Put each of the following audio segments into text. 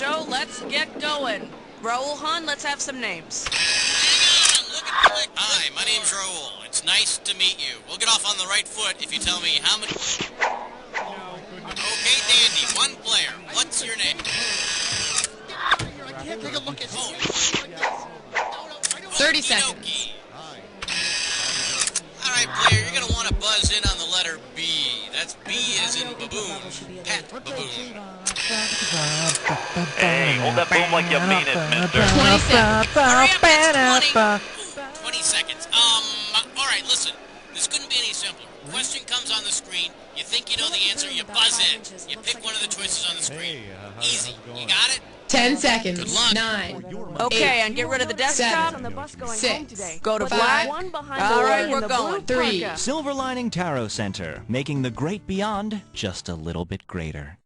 show. Let's get going. Raul Han, let's have some names. Hang on, look at the... Hi, my name's Raul. It's nice to meet you. We'll get off on the right foot if you tell me how many... Okay, Dandy, one player. What's your name? I can't take a look at Oh. 30 Okie seconds. dokie. All right, player, you're going to want to buzz in on the letter B. That's B as in baboon. Pet baboon. Hey, hold that boom like you mean it, mister. 20 seconds. Hurry up, it's 20 seconds. All right, listen. This couldn't be any simpler. Question comes on the screen. You think you know the answer, you buzz in. You pick one of the choices on the screen. Easy. You got it? 10 seconds. Good luck. 9. Okay, and get rid of the desktop. 7. 6. Go to 5. black. All right, we're going. 3. Silver Lining Tarot Center, making the great beyond just a little bit greater.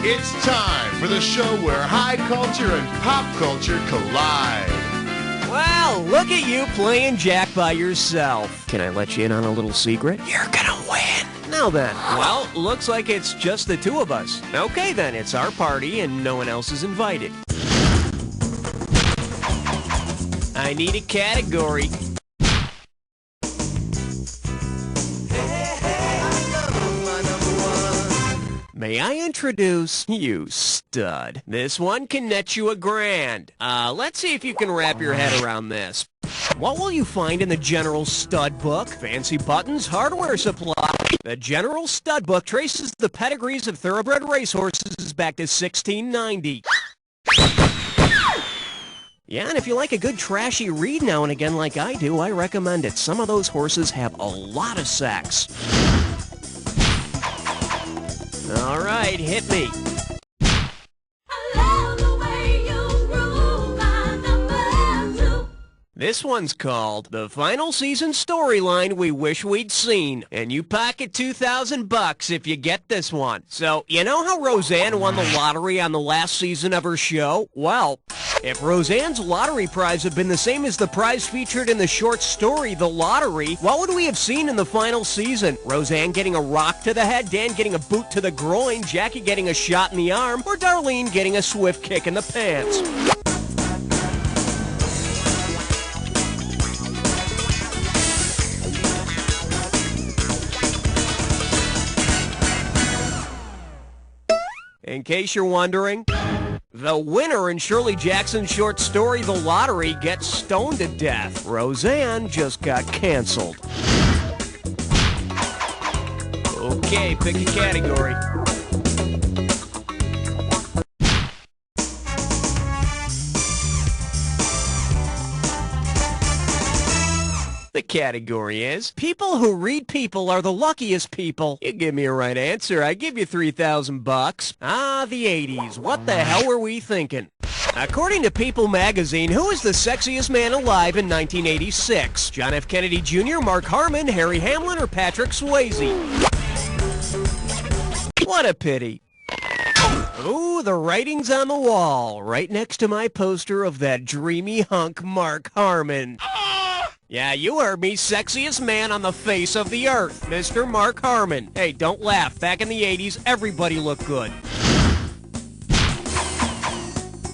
It's time for the show where high culture and pop culture collide. Well, look at you playing Jack by yourself. Can I let you in on a little secret? You're gonna win. Now then, well, looks like it's just the two of us. Okay then, it's our party and no one else is invited. I need a category. May I introduce you, stud? This one can net you $1,000. Let's see if you can wrap your head around this. What will you find in the General Stud Book? Fancy buttons, hardware supply. The General Stud Book traces the pedigrees of thoroughbred racehorses back to 1690. Yeah, and if you like a good trashy read now and again like I do, I recommend it. Some of those horses have a lot of sex. All right, hit me. This one's called The Final Season Storyline We Wish We'd Seen, and you pocket $2,000 if you get this one. So, you know how Roseanne won the lottery on the last season of her show? Well, if Roseanne's lottery prize had been the same as the prize featured in the short story, The Lottery, what would we have seen in the final season? Roseanne getting a rock to the head, Dan getting a boot to the groin, Jackie getting a shot in the arm, or Darlene getting a swift kick in the pants? In case you're wondering, the winner in Shirley Jackson's short story, The Lottery, gets stoned to death. Roseanne just got canceled. Okay, pick a category. The category is, people who read people are the luckiest people. You give me a right answer, I give you $3,000. Ah, the 80s. What the hell were we thinking? According to People magazine, who is the sexiest man alive in 1986? John F. Kennedy Jr., Mark Harmon, Harry Hamlin, or Patrick Swayze? What a pity. Ooh, the writing's on the wall, right next to my poster of that dreamy hunk Mark Harmon. Yeah, you heard me, sexiest man on the face of the earth, Mr. Mark Harmon. Hey, don't laugh. Back in the 80s, everybody looked good.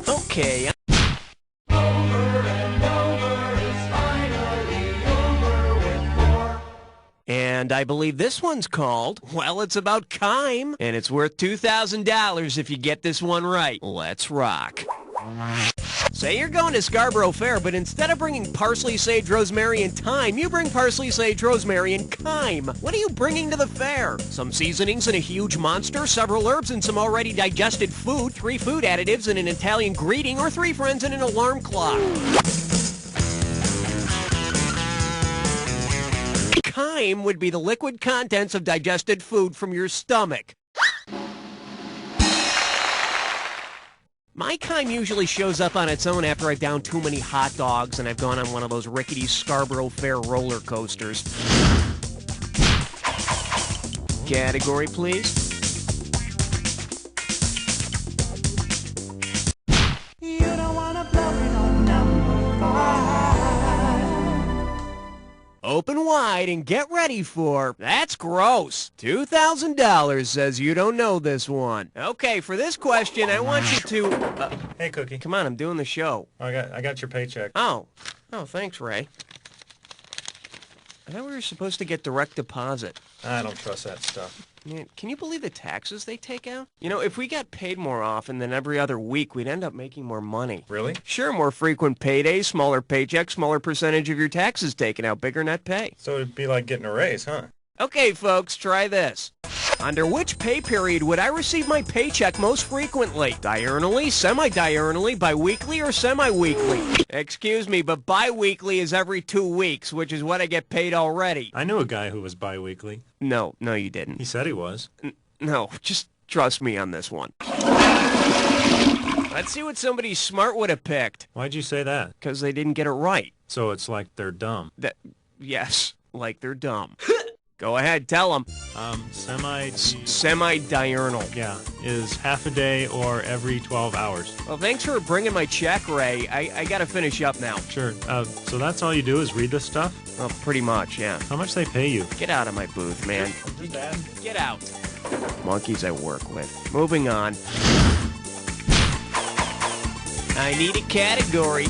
Okay. And I believe this one's called, well, it's about Kime, and it's worth $2,000 if you get this one right. Let's rock. Say you're going to Scarborough Fair, but instead of bringing parsley, sage, rosemary, and thyme, you bring parsley, sage, rosemary, and Kime. What are you bringing to the fair? Some seasonings and a huge monster, several herbs and some already digested food, 3 food additives and an Italian greeting, or 3 friends and an alarm clock. Kime would be the liquid contents of digested food from your stomach. My Kime usually shows up on its own after I've downed too many hot dogs and I've gone on one of those rickety Scarborough Fair roller coasters. Category, please. You don't wanna blow it on number 5. Open wide and get ready for... That's gross. $2,000 says you don't know this one. Okay, for this question, I want you to... Hey, Cookie. Come on, I'm doing the show. I got your paycheck. Oh, thanks, Ray. I thought we were supposed to get direct deposit. I don't trust that stuff. Man, can you believe the taxes they take out? You know, if we got paid more often than every other week, we'd end up making more money. Really? Sure, more frequent paydays, smaller paychecks, smaller percentage of your taxes taken out, bigger net pay. So it'd be like getting a raise, huh? Okay, folks, try this. Under which pay period would I receive my paycheck most frequently? Diurnally, semi-diurnally, bi-weekly, or semi-weekly? Excuse me, but bi-weekly is every 2 weeks, which is what I get paid already. I knew a guy who was bi-weekly. No, you didn't. He said he was. No, just trust me on this one. Let's see what somebody smart would have picked. Why'd you say that? Because they didn't get it right. So it's like they're dumb. Yes, like they're dumb. Go ahead, tell them. Semi-diurnal. Yeah, is half a day or every 12 hours. Well, thanks for bringing my check, Ray. I gotta finish up now. Sure. So that's all you do is read this stuff? Well, pretty much, yeah. How much they pay you? Get out of my booth, man. Get out. Monkeys I work with. Moving on. I need a category.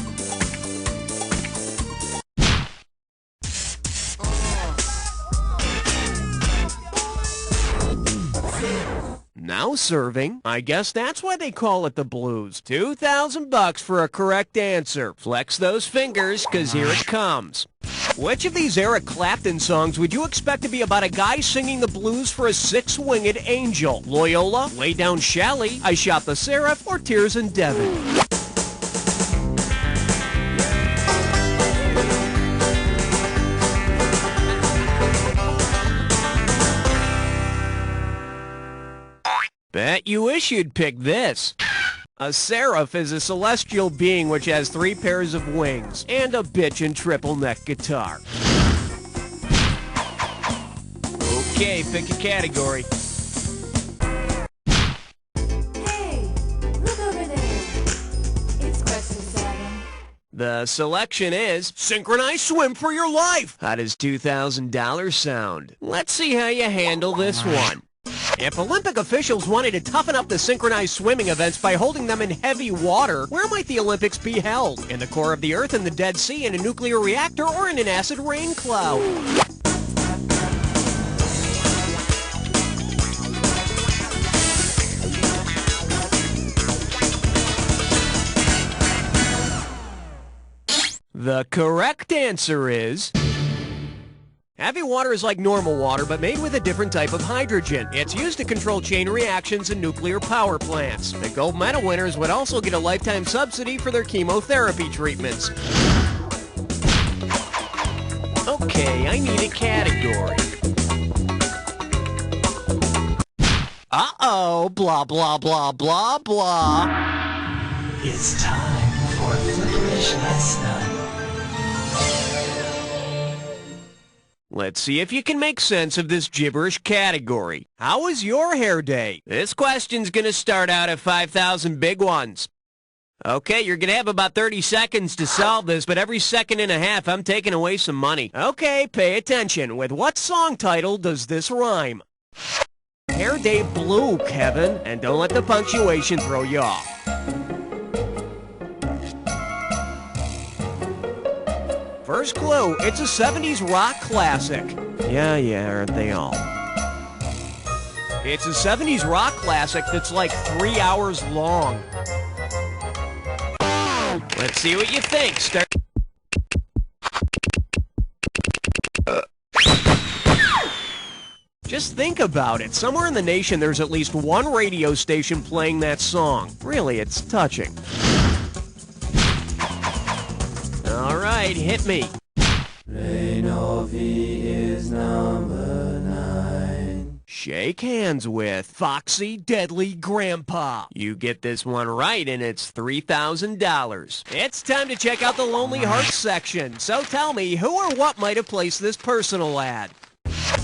Now serving. I guess that's why they call it the blues. $2,000 for a correct answer. Flex those fingers, 'cause here it comes. Which of these Eric Clapton songs would you expect to be about a guy singing the blues for a six-winged angel? Loyola, Lay Down Shally, I Shot the Seraph, or Tears in Devon? Bet you wish you'd pick this. A seraph is a celestial being which has 3 pairs of wings and a bitchin' triple neck guitar. Okay, pick a category. Hey, look over there. It's question 7. The selection is Synchronized Swim for Your Life. How does $2,000 sound? Let's see how you handle this one. If Olympic officials wanted to toughen up the synchronized swimming events by holding them in heavy water, where might the Olympics be held? In the core of the Earth, in the Dead Sea, in a nuclear reactor, or in an acid rain cloud? The correct answer is... Heavy water is like normal water, but made with a different type of hydrogen. It's used to control chain reactions in nuclear power plants. The gold medal winners would also get a lifetime subsidy for their chemotherapy treatments. Okay, I need a category. Uh-oh, blah, blah, blah, blah, blah. It's time for Flipperish Lesson. Let's see if you can make sense of this gibberish category. How was your hair day? This question's gonna start out at 5,000 big ones. Okay, you're gonna have about 30 seconds to solve this, but every second and a half I'm taking away some money. Okay, pay attention. With what song title does this rhyme? Hair day blue, Kevin, and don't let the punctuation throw you off. First clue, it's a 70s rock classic. Yeah, aren't they all? It's a 70s rock classic that's like 3 hours long. Let's see what you think. Just think about it. Somewhere in the nation there's at least one radio station playing that song. Really, it's touching. All right, hit me. Renovi is number 9. Shake hands with Foxy Deadly Grandpa. You get this one right, and it's $3,000. It's time to check out the Lonely Hearts section. So tell me, who or what might have placed this personal ad?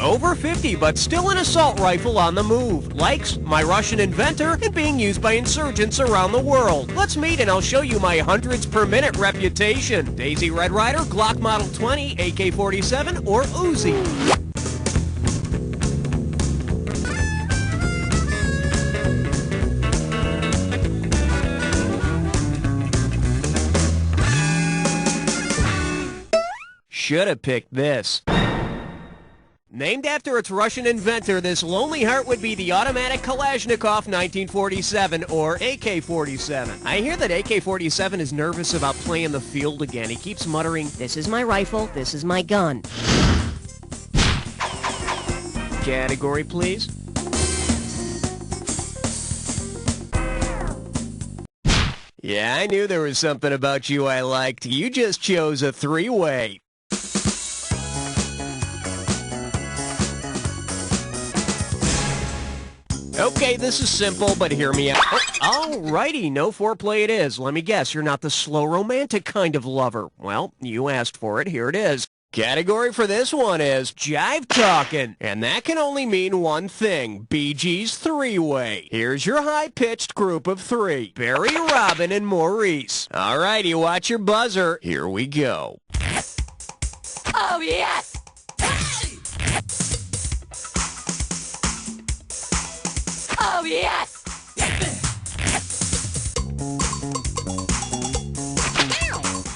Over 50, but still an assault rifle on the move. Likes, my Russian inventor, and being used by insurgents around the world. Let's meet and I'll show you my hundreds per minute reputation. Daisy Red Ryder, Glock Model 20, AK-47, or Uzi. Should have picked this. Named after its Russian inventor, this lonely heart would be the automatic Kalashnikov 1947, or AK-47. I hear that AK-47 is nervous about playing the field again. He keeps muttering, "This is my rifle, this is my gun." Category, please. Yeah, I knew there was something about you I liked. You just chose a three-way. Okay, this is simple, but hear me out. Alrighty, no foreplay it is. Let me guess, you're not the slow romantic kind of lover. Well, you asked for it, here it is. Category for this one is Jive Talking, and that can only mean one thing, Bee Gees three-way. Here's your high-pitched group of three, Barry, Robin, and Maurice. Alrighty, watch your buzzer. Here we go. Oh, yes! Oh, yes!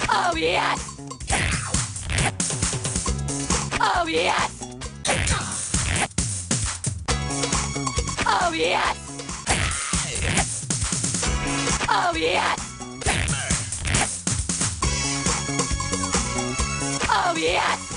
Oh, yes! Oh, yes! Oh, yes! Oh, yes! Oh, yes!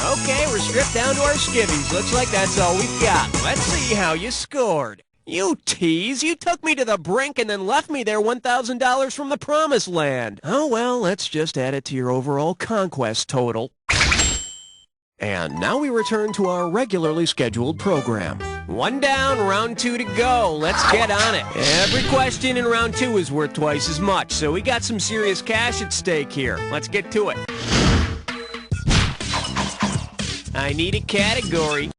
Okay, we're stripped down to our skivvies. Looks like that's all we've got. Let's see how you scored. You tease! You took me to the brink and then left me there $1,000 from the promised land. Oh well, let's just add it to your overall conquest total. And now we return to our regularly scheduled program. One down, round two to go. Let's get on it. Every question in round two is worth twice as much, so we got some serious cash at stake here. Let's get to it. I need a category.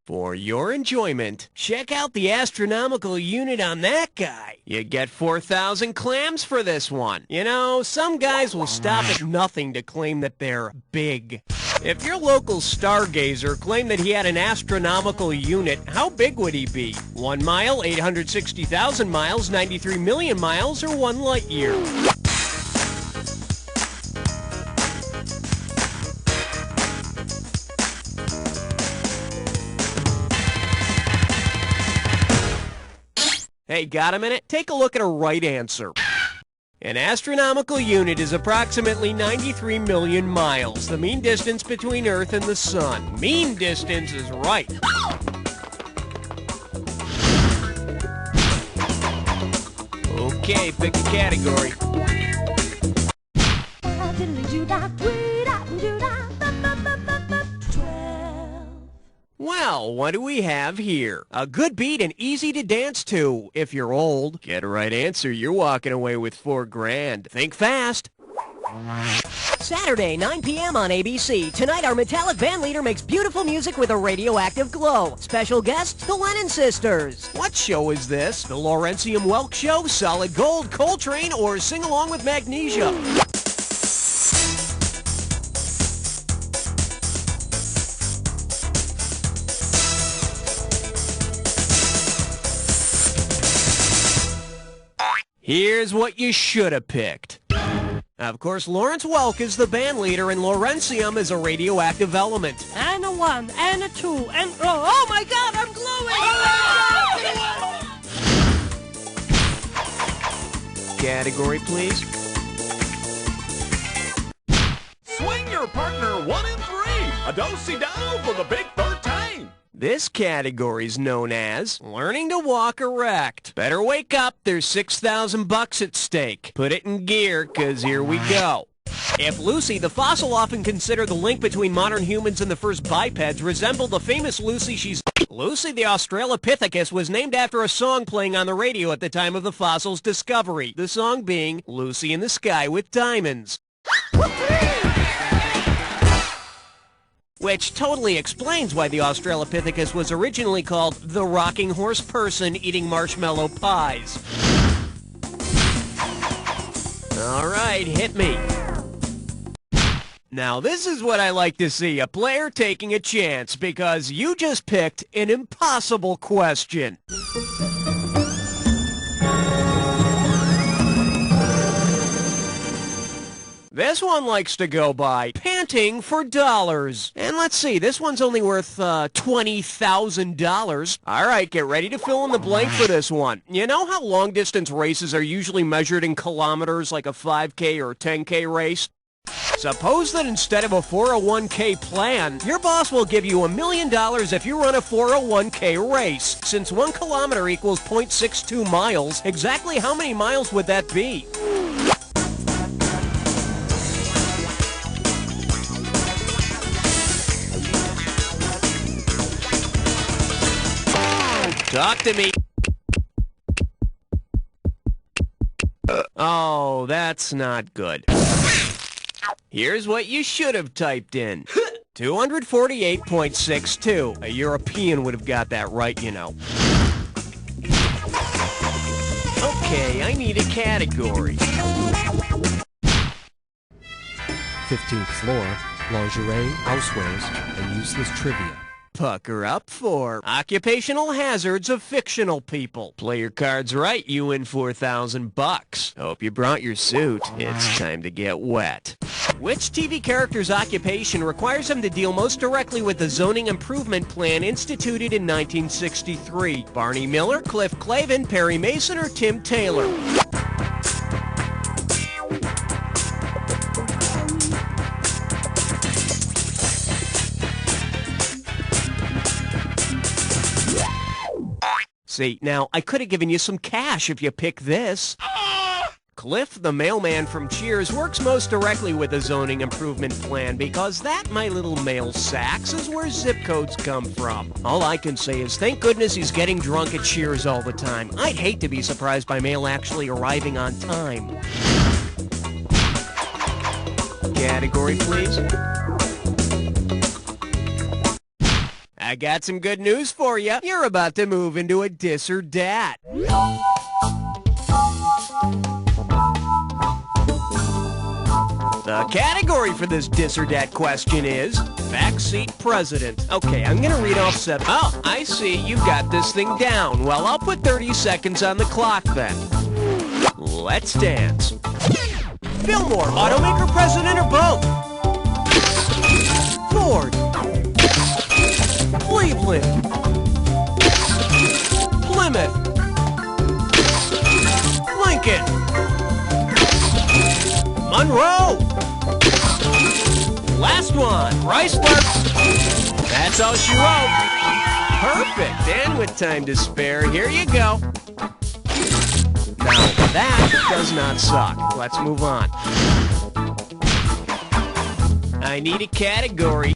For your enjoyment, check out the astronomical unit on that guy. You get 4,000 clams for this one. You know, some guys will stop at nothing to claim that they're big. If your local stargazer claimed that he had an astronomical unit, how big would he be? 1 mile, 860,000 miles, 93 million miles, or 1 light year? Hey, got a minute? Take a look at a right answer. An astronomical unit is approximately 93 million miles, the mean distance between Earth and the Sun. Mean distance is right. Okay, pick a category. Well, what do we have here? A good beat and easy to dance to. If you're old, get a right answer, you're walking away with $4,000. Think fast. Saturday, 9 p.m. on ABC. Tonight, our metallic band leader makes beautiful music with a radioactive glow. Special guests, the Lennon Sisters. What show is this? The Laurentium Welk Show, Solid Gold, Coltrane, or Sing Along with Magnesia? Here's what you should have picked. Of course, Lawrence Welk is the band leader, and Laurentium is a radioactive element. And a 1, and a 2, and... Oh my God, I'm glowing! Category, please. Swing your partner 1 and 3. A do-si-do for the big 13. This category's known as learning to walk erect. Better wake up, there's $6,000 at stake. Put it in gear, 'cause here we go. If Lucy, the fossil often considered the link between modern humans and the first bipeds, resembled the famous Lucy Lucy the Australopithecus was named after a song playing on the radio at the time of the fossil's discovery, the song being Lucy in the Sky with Diamonds. Which totally explains why the Australopithecus was originally called the rocking horse person eating marshmallow pies. All right, hit me. Now this is what I like to see, a player taking a chance because you just picked an impossible question. This one likes to go by panting for dollars. And let's see, this one's only worth $20,000. All right, get ready to fill in the blank for this one. You know how long-distance races are usually measured in kilometers like a 5K or 10K race? Suppose that instead of a 401k plan, your boss will give you $1 million if you run a 401k race. Since 1 kilometer equals 0.62 miles, exactly how many miles would that be? Talk to me. Oh, that's not good. Here's what you should have typed in. 248.62. A European would have got that right, you know. Okay, I need a category. 15th floor, lingerie, housewares, and useless trivia. Pucker up for occupational hazards of fictional people. Play your cards right, you win $4,000. Hope you brought your suit. It's time to get wet. Which TV character's occupation requires him to deal most directly with the zoning improvement plan instituted in 1963? Barney Miller, Cliff Clavin, Perry Mason, or Tim Taylor? See, now, I could have given you some cash if you picked this. Cliff, the mailman from Cheers, works most directly with the zoning improvement plan because that, my little mail sacks, is where zip codes come from. All I can say is thank goodness he's getting drunk at Cheers all the time. I'd hate to be surprised by mail actually arriving on time. Category, please. I got some good news for you. You're about to move into a dis or dat. The category for this dis or dat question is backseat president. Okay, I'm gonna read off 7. Oh, I see you've got this thing down. Well, I'll put 30 seconds on the clock then. Let's dance. Fillmore, automaker president, or both? Ford. Cleveland, Plymouth, Lincoln, Monroe. Last one, Chrysler. That's all she wrote. Perfect, and with time to spare, here you go. Now, that does not suck. Let's move on. I need a category.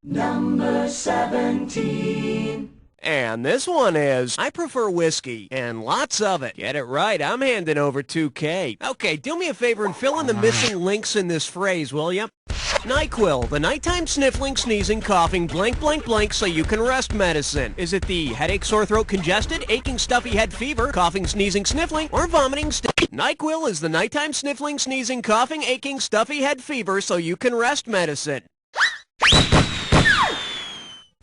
Number 17. And this one is, I prefer whiskey, and lots of it. Get it right, I'm handing over $2K. Okay, do me a favor and fill in the missing links in this phrase, will ya? NyQuil, the nighttime sniffling, sneezing, coughing, blank, blank, blank, so you can rest medicine. Is it the headache, sore throat, congested, aching, stuffy head, fever, coughing, sneezing, sniffling, or vomiting? NyQuil is the nighttime sniffling, sneezing, coughing, aching, stuffy head, fever, so you can rest medicine.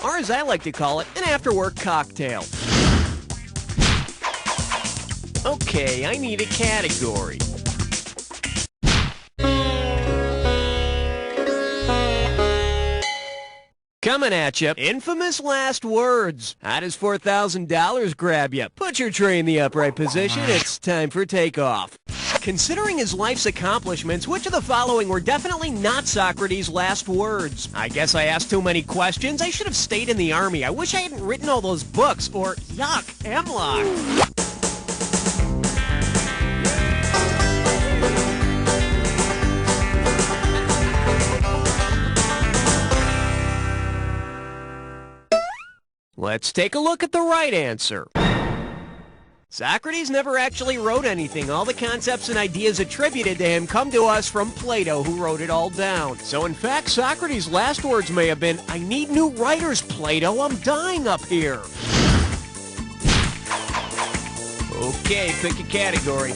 Or as I like to call it, an after-work cocktail. Okay, I need a category. Coming at you, infamous last words. How does $4,000 grab you? Put your tray in the upright position. It's time for takeoff. Considering his life's accomplishments, which of the following were definitely not Socrates' last words? I guess I asked too many questions. I should have stayed in the army. I wish I hadn't written all those books, or yuck, hemlock. Let's take a look at the right answer. Socrates never actually wrote anything. All the concepts and ideas attributed to him come to us from Plato, who wrote it all down. So in fact, Socrates' last words may have been, "I need new writers, Plato. I'm dying up here." Okay, pick a category.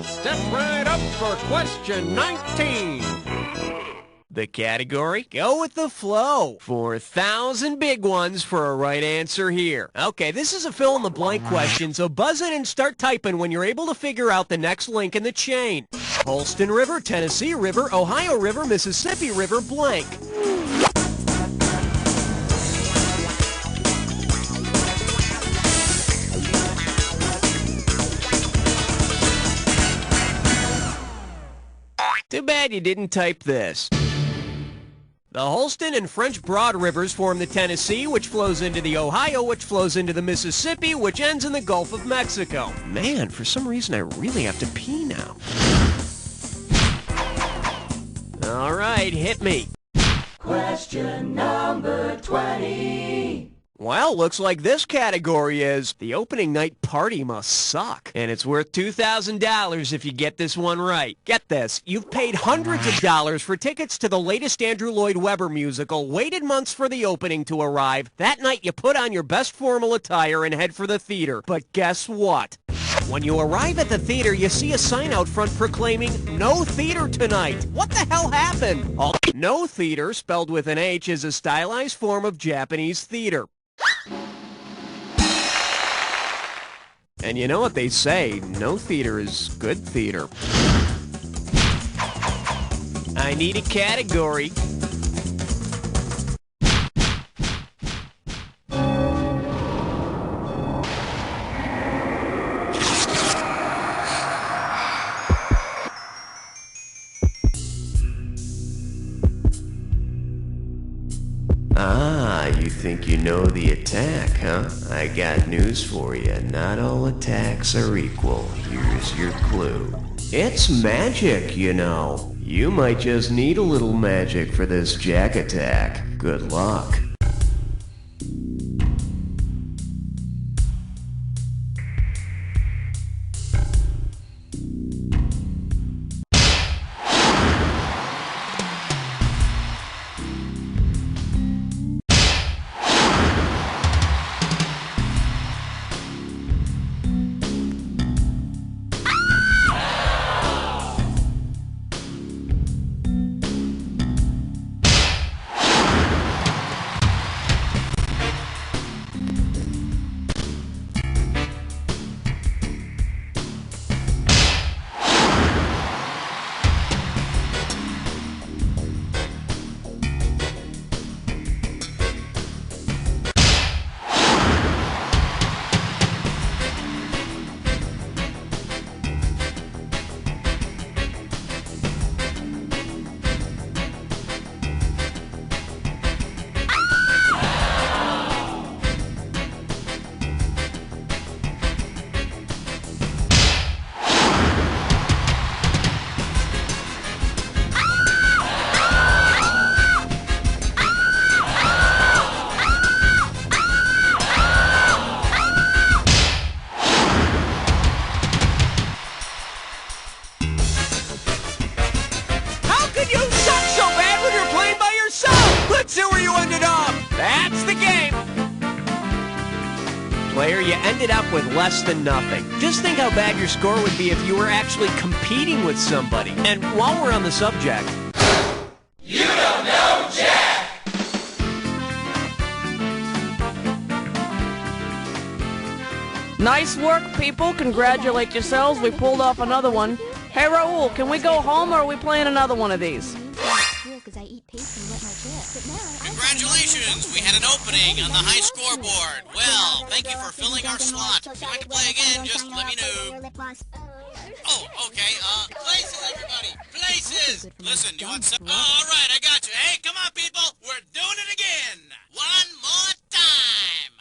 Step right up for question 19. The category? Go with the flow. 4,000 big ones for a right answer here. Okay, this is a fill-in-the-blank question, so buzz in and start typing when you're able to figure out the next link in the chain. Holston River, Tennessee River, Ohio River, Mississippi River, blank. Too bad you didn't type this. The Holston and French Broad Rivers form the Tennessee, which flows into the Ohio, which flows into the Mississippi, which ends in the Gulf of Mexico. Man, for some reason I really have to pee now. All right, hit me. Question number 20. Well, looks like this category is the opening night party must suck. And it's worth $2,000 if you get this one right. Get this, you've paid hundreds of dollars for tickets to the latest Andrew Lloyd Webber musical, waited months for the opening to arrive. That night you put on your best formal attire and head for the theater. But guess what? When you arrive at the theater, you see a sign out front proclaiming, "No theater tonight." What the hell happened? No theater, spelled with an H, is a stylized form of Japanese theater. And you know what they say, no theater is good theater. I need a category. Ah, you think you know the attack, huh? I got news for you. Not all attacks are equal. Here's your clue. It's magic, you know. You might just need a little magic for this jack attack. Good luck. Player, you ended up with less than nothing. Just think how bad your score would be if you were actually competing with somebody. And while we're on the subject... You don't know Jack! Nice work, people. Congratulate yourselves. We pulled off another one. Hey, Raul, can we go home or are we playing another one of these? Congratulations! We had an opening on the high scoreboard. Well, thank you for filling our slot. If you'd like to play again, just let me know. Oh, okay. Places, everybody! Places! Listen, you want some... Oh, all right, I got you. Hey, come on, people! We're doing it again! One more time!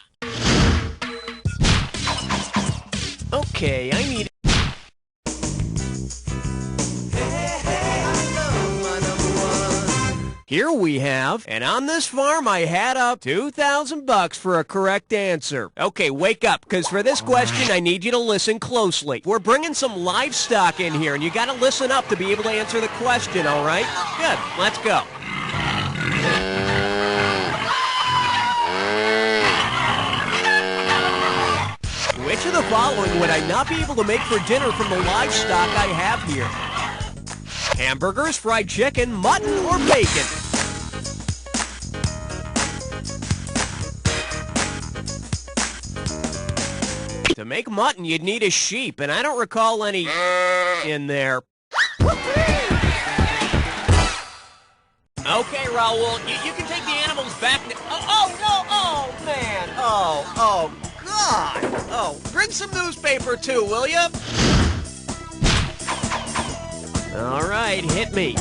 Okay, I need... Here we we have. And on this farm, I had up 2,000 bucks for a correct answer. Okay, wake up, because for this question, I need you to listen closely. We're bringing some livestock in here, and you got to listen up to be able to answer the question, all right? Good, let's go. Which of the following would I not be able to make for dinner from the livestock I have here? Hamburgers, fried chicken, mutton, or bacon? To make mutton, you'd need a sheep, and I don't recall any in there. Okay, Raul, you can take the animals back. Oh, no, oh, man. Oh, God. Oh, bring some newspaper, too, will you? All right, hit me.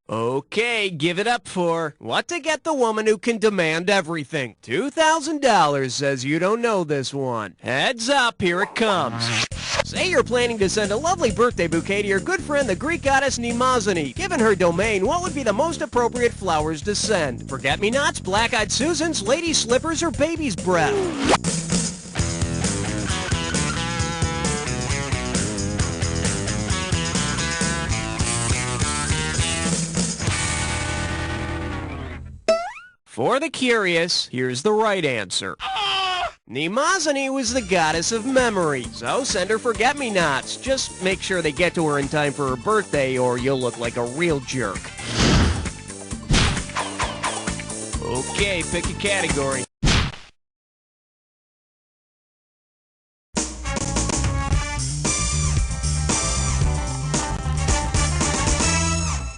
Okay, give it up for what to get the woman who can demand everything. $2,000 says you don't know this one. Heads up, here it comes. Say you're planning to send a lovely birthday bouquet to your good friend, the Greek goddess Mnemosyne. Given her domain, what would be the most appropriate flowers to send? Forget-me-nots, black-eyed Susans, lady slippers, or baby's breath? For the curious, here's the right answer. Mnemosyne was the goddess of memory, so send her forget-me-nots. Just make sure they get to her in time for her birthday, or you'll look like a real jerk. Okay, pick a category.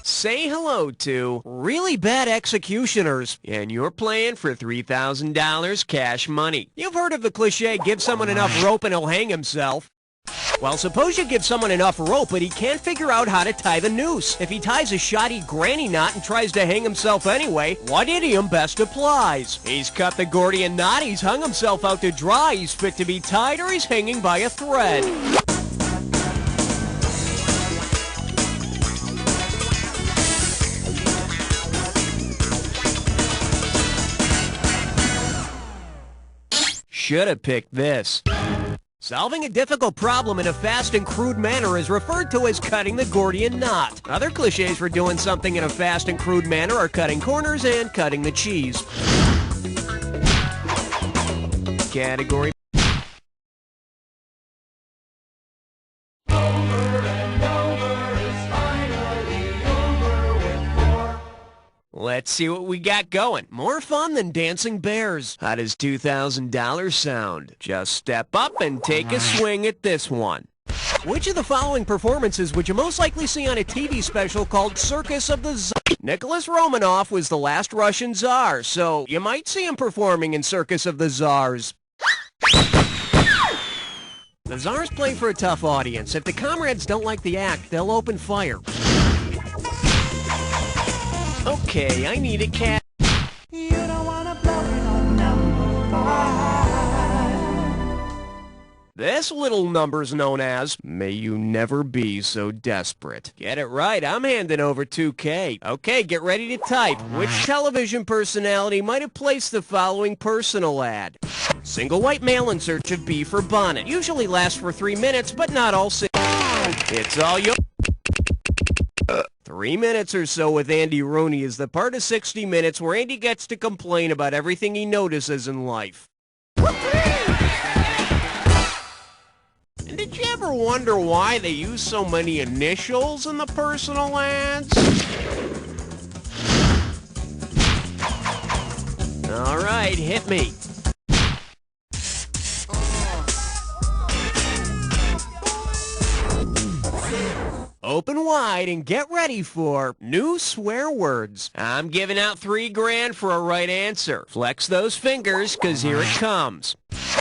Say hello to really bad executioners, and you're playing for $3,000 cash money. You've heard of the cliche, give someone enough rope and he'll hang himself. Well, suppose you give someone enough rope, but he can't figure out how to tie the noose. If he ties a shoddy granny knot and tries to hang himself anyway, what idiom best applies? He's cut the Gordian knot, he's hung himself out to dry, he's fit to be tied, or he's hanging by a thread. Should have picked this. Solving a difficult problem in a fast and crude manner is referred to as cutting the Gordian knot. Other cliches for doing something in a fast and crude manner are cutting corners and cutting the cheese. Category. Let's see what we got going. More fun than dancing bears. How does $2,000 sound? Just step up and take a swing at this one. Which of the following performances would you most likely see on a TV special called Circus of the Czars? Nicholas Romanov was the last Russian Tsar, so you might see him performing in Circus of the Czars. The Tsars play for a tough audience. If the comrades don't like the act, they'll open fire. Okay, I need a cat. You don't wanna blow it on number 5. This little number's known as May You Never Be So Desperate. Get it right, I'm handing over $2K. Okay, get ready to type. Which television personality might have placed the following personal ad? Single white male in search of B for bonnet. Usually lasts for 3 minutes, but not all 6. It's all yours. 3 minutes or so with Andy Rooney is the part of 60 Minutes where Andy gets to complain about everything he notices in life. And did you ever wonder why they use so many initials in the personal ads? All right, hit me. Open wide and get ready for new swear words. I'm giving out $3,000 for a right answer. Flex those fingers, 'cause here it comes.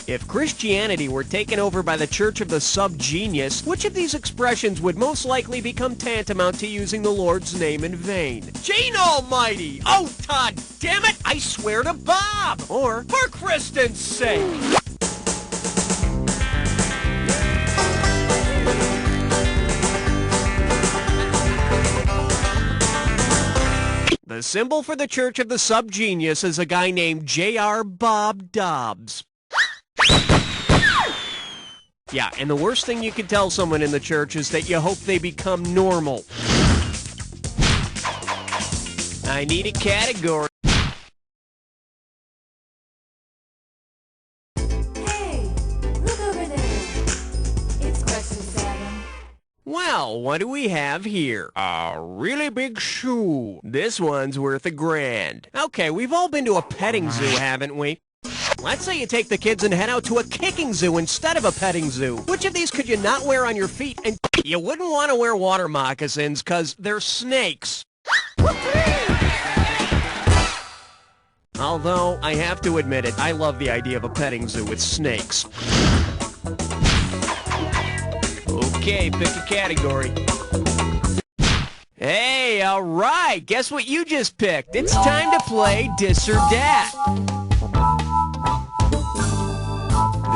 If Christianity were taken over by the Church of the Subgenius, which of these expressions would most likely become tantamount to using the Lord's name in vain? Jane Almighty! Oh, Todd, damn it! I swear to Bob! Or, for Kristen's sake! The symbol for the Church of the Subgenius is a guy named J.R. Bob Dobbs. Yeah, and the worst thing you can tell someone in the church is that you hope they become normal. I need a category. Hey, look over there. It's question 7. Well, what do we have here? A really big shoe. This one's worth $1,000. Okay, we've all been to a petting zoo, haven't we? Let's say you take the kids and head out to a kicking zoo instead of a petting zoo. Which of these could you not wear on your feet? And you wouldn't want to wear water moccasins because they're snakes. Although, I have to admit it, I love the idea of a petting zoo with snakes. Okay, pick a category. Hey, alright, guess what you just picked? It's time to play Dis or Dat.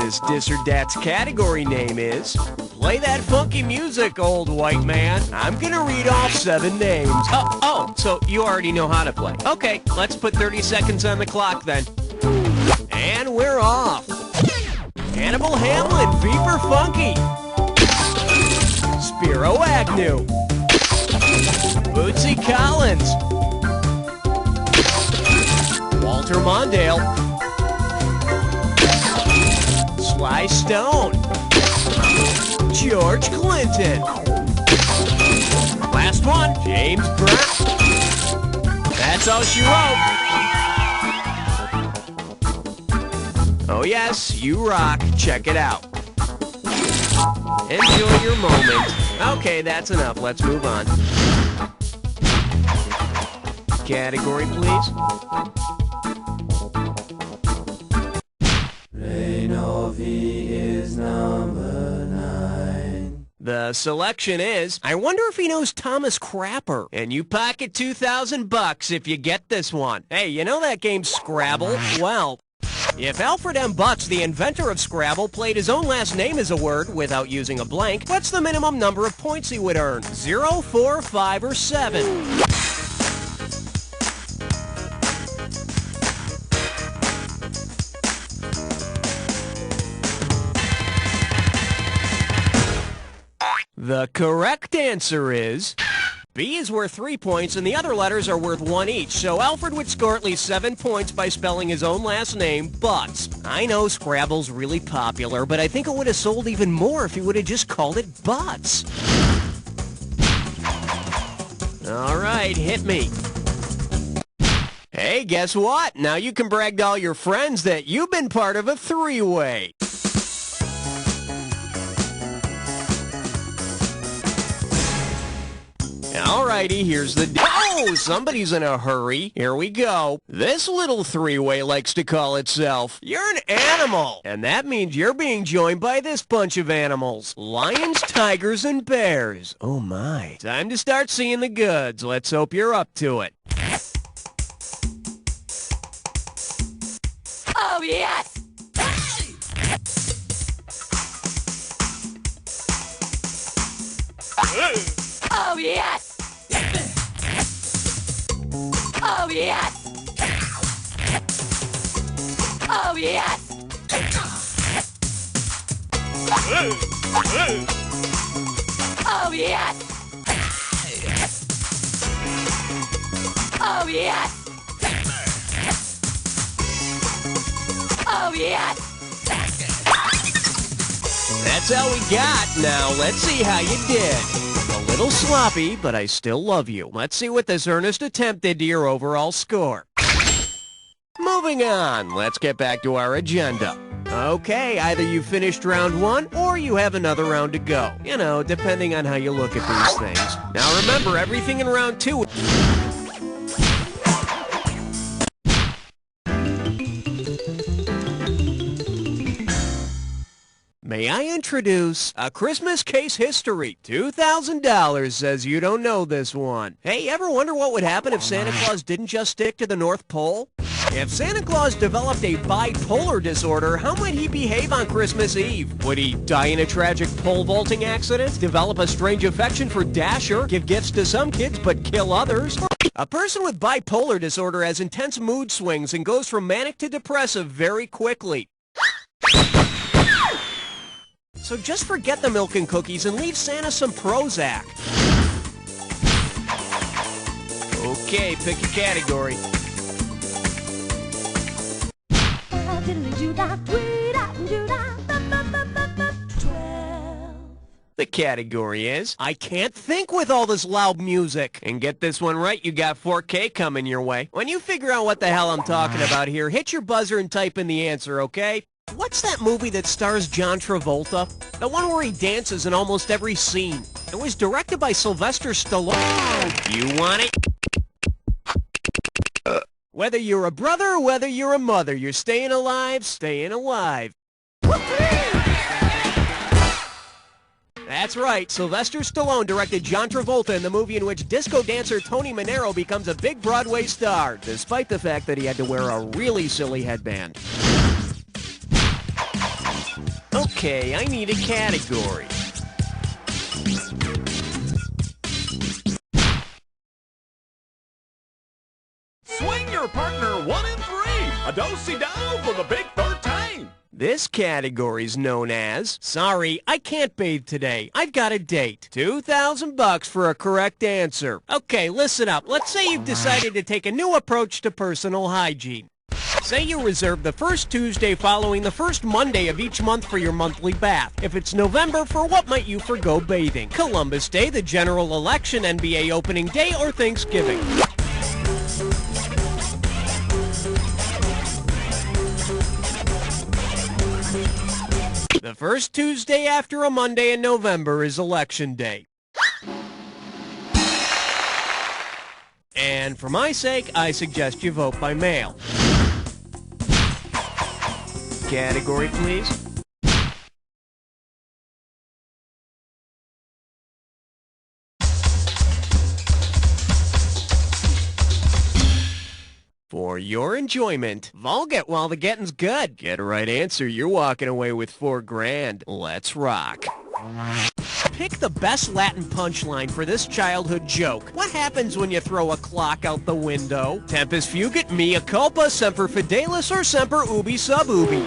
This Dis or Dat's category name is... Play that funky music, old white man. I'm gonna read off 7 names. Oh, so you already know how to play. Okay, let's put 30 seconds on the clock then. And we're off. Hannibal Hamlin, V for Funky. Spiro Agnew. Bootsy Collins. Walter Mondale. Sly Stone. George Clinton. Last one, James Brown. That's all she wrote. Oh yes, you rock. Check it out. Enjoy your moment. Okay, that's enough. Let's move on. Category, please. Rainovi is number 9. The selection is, I wonder if he knows Thomas Crapper. And you pocket $2,000 if you get this one. Hey, you know that game Scrabble? Well, if Alfred M. Butts, the inventor of Scrabble, played his own last name as a word without using a blank, what's the minimum number of points he would earn? 0, 4, 5, or 7? The correct answer is... B is worth 3 points, and the other letters are worth 1 each, so Alfred would score at least 7 points by spelling his own last name, Butts. I know Scrabble's really popular, but I think it would have sold even more if he would have just called it Butts. All right, hit me. Hey, guess what? Now you can brag to all your friends that you've been part of a 3-way. Alrighty, here's the... Oh, somebody's in a hurry. Here we go. This little 3-way likes to call itself, you're an animal. And that means you're being joined by this bunch of animals. Lions, tigers, and bears. Oh my. Time to start seeing the goods. Let's hope you're up to it. Oh, yes! Oh, yes! Oh, yes! Oh, yes! Oh, yes! Oh, yes! Oh, yes! That's all we got. Now, let's see how you did. A little sloppy, but I still love you. Let's see what this earnest attempt did to your overall score. Moving on, let's get back to our agenda. Okay, either you finished round 1 or you have another round to go. You know, depending on how you look at these things. Now remember, everything in round 2... May I introduce a Christmas case history? $2,000 says you don't know this one. Hey, ever wonder what would happen if Santa Claus didn't just stick to the North Pole? If Santa Claus developed a bipolar disorder, how might he behave on Christmas Eve? Would he die in a tragic pole vaulting accident? Develop a strange affection for Dasher? Give gifts to some kids but kill others? A person with bipolar disorder has intense mood swings and goes from manic to depressive very quickly. So just forget the milk and cookies and leave Santa some Prozac. Okay, pick a category. The category is, I can't think with all this loud music. And get this one right, you got 4K coming your way. When you figure out what the hell I'm talking about here, hit your buzzer and type in the answer, okay? What's that movie that stars John Travolta? The one where he dances in almost every scene. It was directed by Sylvester Stallone. You want it? Whether you're a brother or whether you're a mother, you're staying alive, staying alive. That's right, Sylvester Stallone directed John Travolta in the movie in which disco dancer Tony Manero becomes a big Broadway star, despite the fact that he had to wear a really silly headband. Okay, I need a category. Swing your partner 1 and 3. A do-si-do for the big 13. This category's known as, sorry, I can't bathe today. I've got a date. $2,000 for a correct answer. Okay, listen up. Let's say you've decided to take a new approach to personal hygiene. Say you reserve the first Tuesday following the first Monday of each month for your monthly bath. If it's November, for what might you forgo bathing? Columbus Day, the general election, NBA opening day, or Thanksgiving? The first Tuesday after a Monday in November is Election Day. And for my sake, I suggest you vote by mail. Category, please. For your enjoyment, Volget while the getting's good. Get a right answer, you're walking away with $4,000. Let's rock. Pick the best Latin punchline for this childhood joke. What happens when you throw a clock out the window? Tempus fugit, mea culpa, semper fidelis, or semper ubi sub ubi?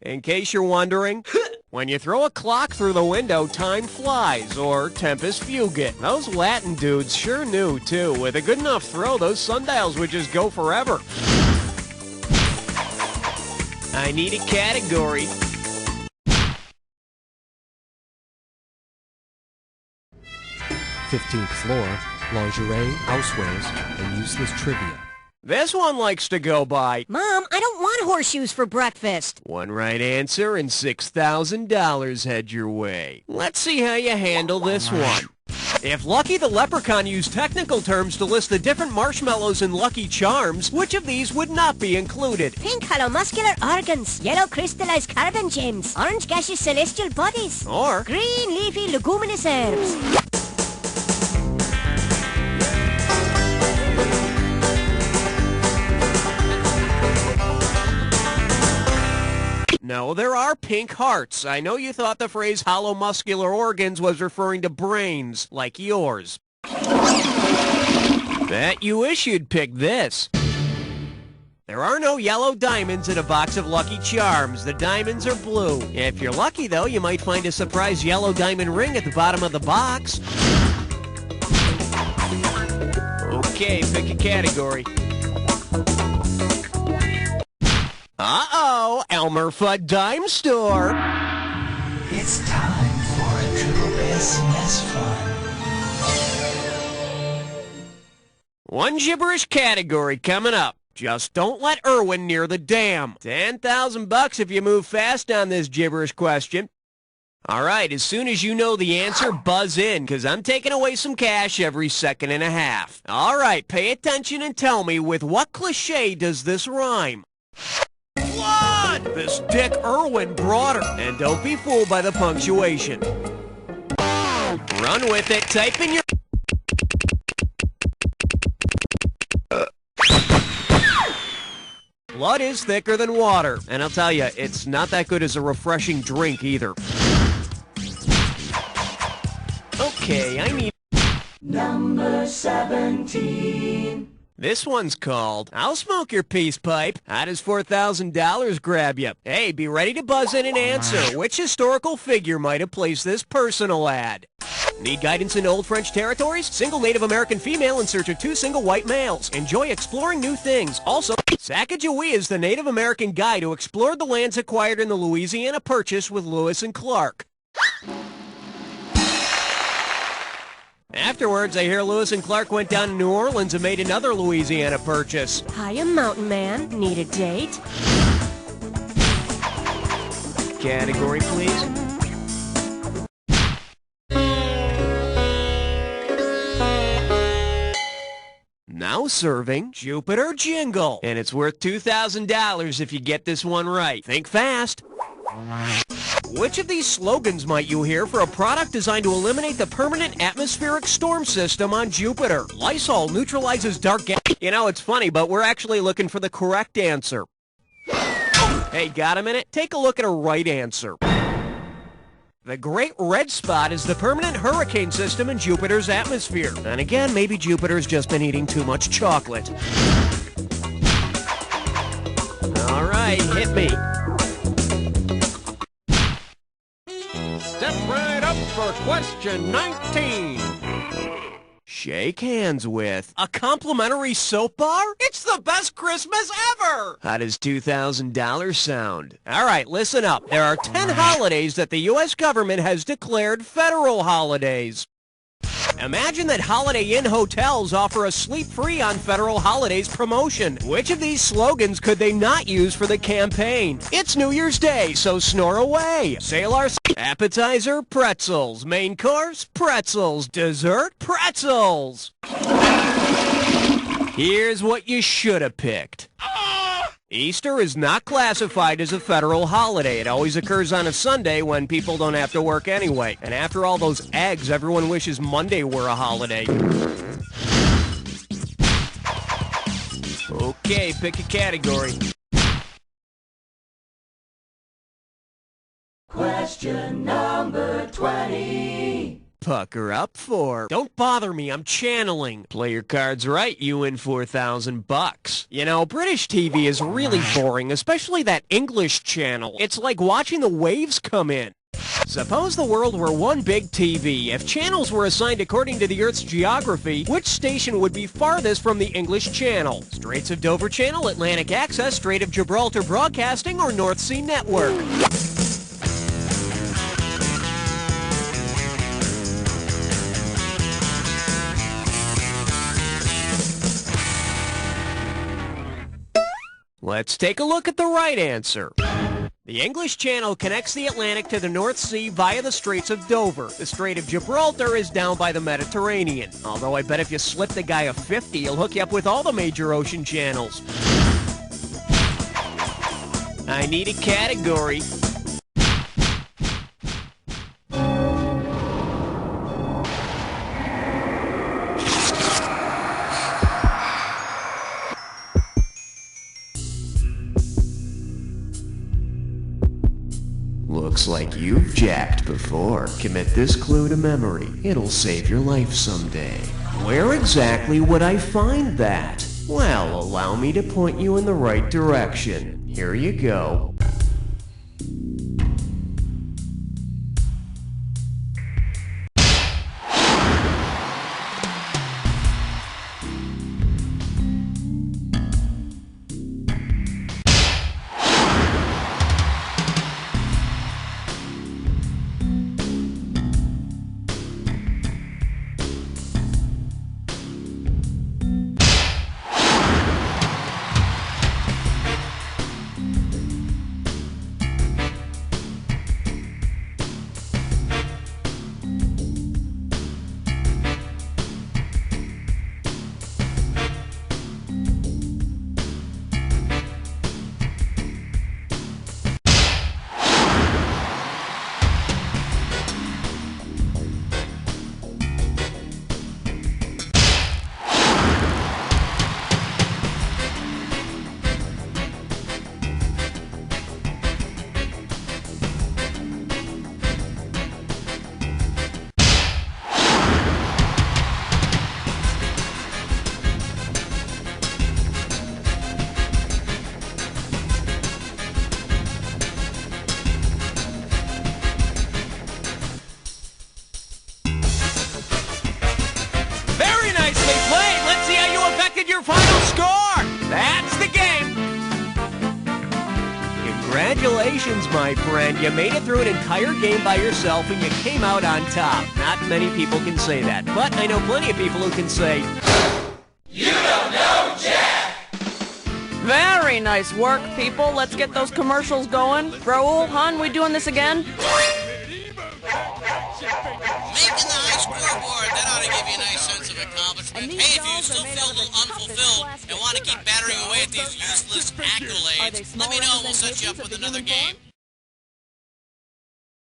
In case you're wondering, when you throw a clock through the window, time flies, or tempus fugit. Those Latin dudes sure knew, too. With a good enough throw, those sundials would just go forever. I need a category. "15th floor, lingerie, housewares, and useless trivia." This one likes to go by, Mom, I don't want horseshoes for breakfast. One right answer and $6,000 head your way. Let's see how you handle this one. If Lucky the Leprechaun used technical terms to list the different marshmallows in Lucky Charms, which of these would not be included? Pink holomuscular organs, yellow crystallized carbon gems, orange gaseous celestial bodies, Or green leafy leguminous herbs. no, there are pink hearts. I know you thought the phrase hollow muscular organs was referring to brains, like yours. Bet you wish you'd pick this. There are no yellow diamonds in a box of Lucky Charms. The diamonds are blue. If you're lucky, though, you might find a surprise yellow diamond ring at the bottom of the box. Okay, pick a category. Uh-oh, Elmer Fudd Dime Store. It's time for a Triple S mess fun. One gibberish category coming up. Just don't let Irwin near the dam. $10,000 if you move fast on this gibberish question. All right, as soon as you know the answer, buzz in, because I'm taking away some cash every second and a half. All right, pay attention and tell me, with what cliche does this rhyme? Flood! This Dick Irwin brought her. And don't be fooled by the punctuation. Run with it. Type in your... Blood is thicker than water. And I'll tell you, it's not that good as a refreshing drink either. Okay, I need... Number 17. This one's called, I'll Smoke Your Peace Pipe. How does $4,000 grab you? Hey, be ready to buzz in and answer. Which historical figure might have placed this personal ad? Need guidance in old French territories? Single Native American female in search of 2 single white males. Enjoy exploring new things. Also, Sacagawea is the Native American guide who explored the lands acquired in the Louisiana Purchase with Lewis and Clark. Afterwards, I hear Lewis and Clark went down to New Orleans and made another Louisiana Purchase. Hiya, mountain man. Need a date? Category, please. Now serving Jupiter Jingle. And it's worth $2,000 if you get this one right. Think fast. Which of these slogans might you hear for a product designed to eliminate the permanent atmospheric storm system on Jupiter? Lysol neutralizes dark gas. You know, it's funny, but we're actually looking for the correct answer. Hey, got a minute? Take a look at a right answer. The Great Red Spot is the permanent hurricane system in Jupiter's atmosphere. And again, maybe Jupiter's just been eating too much chocolate. All right, hit me. Step right up for question 19. Shake hands with a complimentary soap bar? It's the best Christmas ever! How does $2,000 sound? All right, listen up. There are 10 holidays that the U.S. government has declared federal holidays. Imagine that Holiday Inn hotels offer a sleep-free on federal holidays promotion. Which of these slogans could they not use for the campaign? It's New Year's Day, so snore away. Sail our appetizer, pretzels. Main course, pretzels. Dessert, pretzels. Here's what you should have picked. Easter is not classified as a federal holiday. It always occurs on a Sunday when people don't have to work anyway. And after all those eggs, everyone wishes Monday were a holiday. Okay, pick a category. Question number 20. Pucker up for. Don't bother me, I'm channeling. Play your cards right, you win $4,000. You know, British TV is really boring, especially that English channel. It's like watching the waves come in. Suppose the world were one big TV. If channels were assigned according to the Earth's geography, which station would be farthest from the English Channel? Straits of Dover Channel, Atlantic Access, Strait of Gibraltar Broadcasting, or North Sea Network? Let's take a look at the right answer. The English Channel connects the Atlantic to the North Sea via the Straits of Dover. The Strait of Gibraltar is down by the Mediterranean. Although I bet if you slip the guy a 50, he'll hook you up with all the major ocean channels. I need a category. Looks like you've jacked before. Commit this clue to memory. It'll save your life someday. Where exactly would I find that? Well, allow me to point you in the right direction. Here you go. Congratulations, my friend. You made it through an entire game by yourself and you came out on top. Not many people can say that, but I know plenty of people who can say, "You don't know Jack!" Very nice work, people. Let's get those commercials going. Raul, hon, we doing this again? Making the high scoreboard, that ought to give you a nice sense of accomplishment. Hey, if you still feel a little unfulfilled and want to keep battering away at these useless accolades, let me know and we'll set you up with another game.